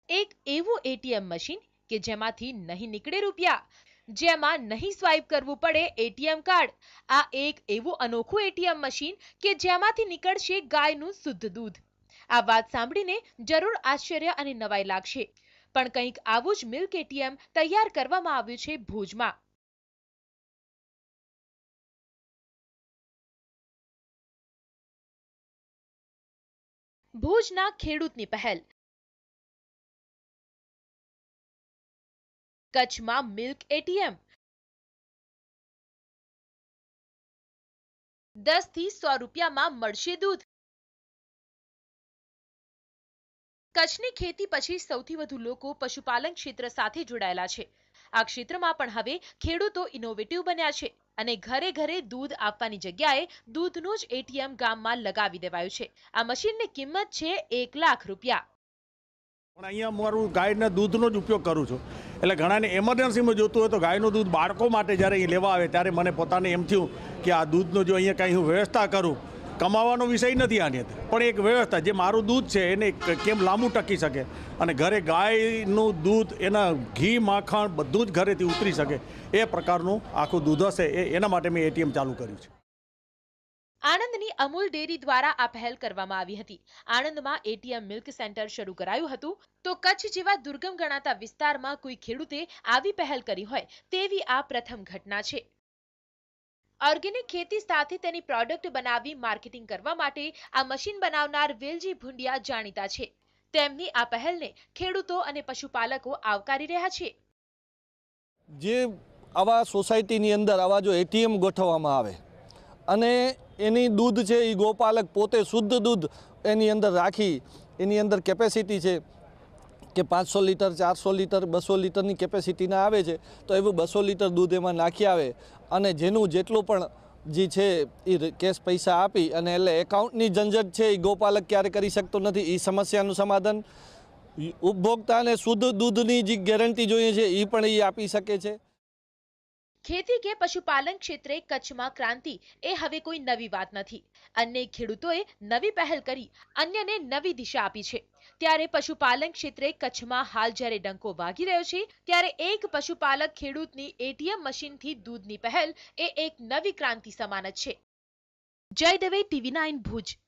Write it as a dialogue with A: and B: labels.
A: એક એવું ATM machine કે જેમાંથી નહીં નીકળે રૂપિયા, જેમાં નહીં સ્વાઇપ કરવું પડે એટીએમ કાર્ડ. આ એક એવું અનોખું એટીએમ મશીન કે જેમાંથી નીકળશે ગાયનું શુદ્ધ દૂધ. આ વાત સાંભળીને જરૂર આશ્ચર્ય અને નવાઈ લાગશે, પણ કંઈક આવું જ મિલ્ક એટીએમ તૈયાર કરવામાં આવ્યું છે ભુજમાં. ભુજના ખેડૂતની પહેલ. કચ્છમાં મિલ્ક એટીએમ 10 થી 100 રૂપિયામાં મળશે દૂધ. કચ્છની ખેતી પછી સૌથી વધુ લોકો પશુપાલન ક્ષેત્ર સાથે જોડાયેલા છે. આ ક્ષેત્રમાં પણ હવે ખેડૂતો ઇનોવેટિવ બન્યા છે અને ઘરે ઘરે દૂધ આપવાની જગ્યાએ દૂધનું જ એટીએમ ગામમાં લગાવી દેવાયું છે. આ મશીનની કિંમત છે 1 લાખ રૂપિયા.
B: પણ અહીંયા મારું ગાયના દૂધનો જ ઉપયોગ કરું છું. એટલે ઘણાને એમરજન્સીમાં જોતું હોય તો ગાયનું દૂધ બાળકો માટે જ્યારે અહીં લેવા આવે ત્યારે મને પોતાને એમ થયું કે આ દૂધનો જો અહીંયા કાંઈ હું વ્યવસ્થા કરું, કમાવાનો વિષય નથી આની અંદર, પણ એક વ્યવસ્થા જે મારું દૂધ છે એને કેમ લાંબુ ટકી શકે અને ઘરે ગાયનું દૂધ એના ઘી માખણ બધું જ ઘરેથી ઉતરી શકે એ પ્રકારનું આખું દૂધ હશે એના માટે મેં એટીએમ ચાલુ કર્યું છે.
A: આણંદની અમૂલ ડેરી દ્વારા આ પહેલ કરવામાં આવી હતી. આણંદમાં એટીએમ મિલ્ક સેન્ટર શરૂ કરાયું હતું, તો કચ્છ જેવા દુર્ગમ ગણાતા વિસ્તારમાં કોઈ ખેડૂતે આવી પહેલ કરી હોય તેવી આ પ્રથમ ઘટના છે. ઓર્ગેનિક ખેતી સાથે તેની પ્રોડક્ટ બનાવી માર્કેટિંગ કરવા માટે આ મશીન બનાવનાર વેલજી ભુંડિયા જાણીતા છે. તેમની આ પહેલને ખેડૂતો અને પશુપાલકો આવકારી રહ્યા છે.
C: જે આવા સોસાયટીની અંદર આવા જો એટીએમ ગોઠવવામાં આવે અને એની દૂધ છે એ ગોપાલક પોતે શુદ્ધ દૂધ એની અંદર રાખી, એની અંદર કેપેસિટી છે કે 500 લીટર 400 લીટર 200 લીટરની કેપેસિટીના આવે છે, તો એવું 200 લીટર દૂધ એમાં નાખી આવે અને જેનું જેટલું પણ જે છે એ કેશ પૈસા આપી અને એટલે એકાઉન્ટની ઝંઝટ છે એ ગોપાલક ક્યારે કરી શકતો નથી. એ સમસ્યાનું સમાધાન ઉપભોક્તાને શુદ્ધ દૂધની જે ગેરંટી જોઈએ છે એ પણ એ આપી શકે છે.
A: ખેતી કે પશુપાલન ક્ષેત્રે કચ્છમાં ક્રાંતિ એ હવે કોઈ નવી વાત નથી. અનેક ખેડૂતોએ નવી પહેલ કરી અન્યને નવી દિશા આપી છે. ત્યારે પશુપાલન ક્ષેત્રે કચ્છમાં હાલ જ્યારે ડંકો વાગી રહ્યો છે, ત્યારે એક પશુપાલક ખેડૂતની એટીએમ મશીનથી દૂધની પહેલ એ એક નવી ક્રાંતિ સમાન જ છે. જય દવે, TV9 ભુજ.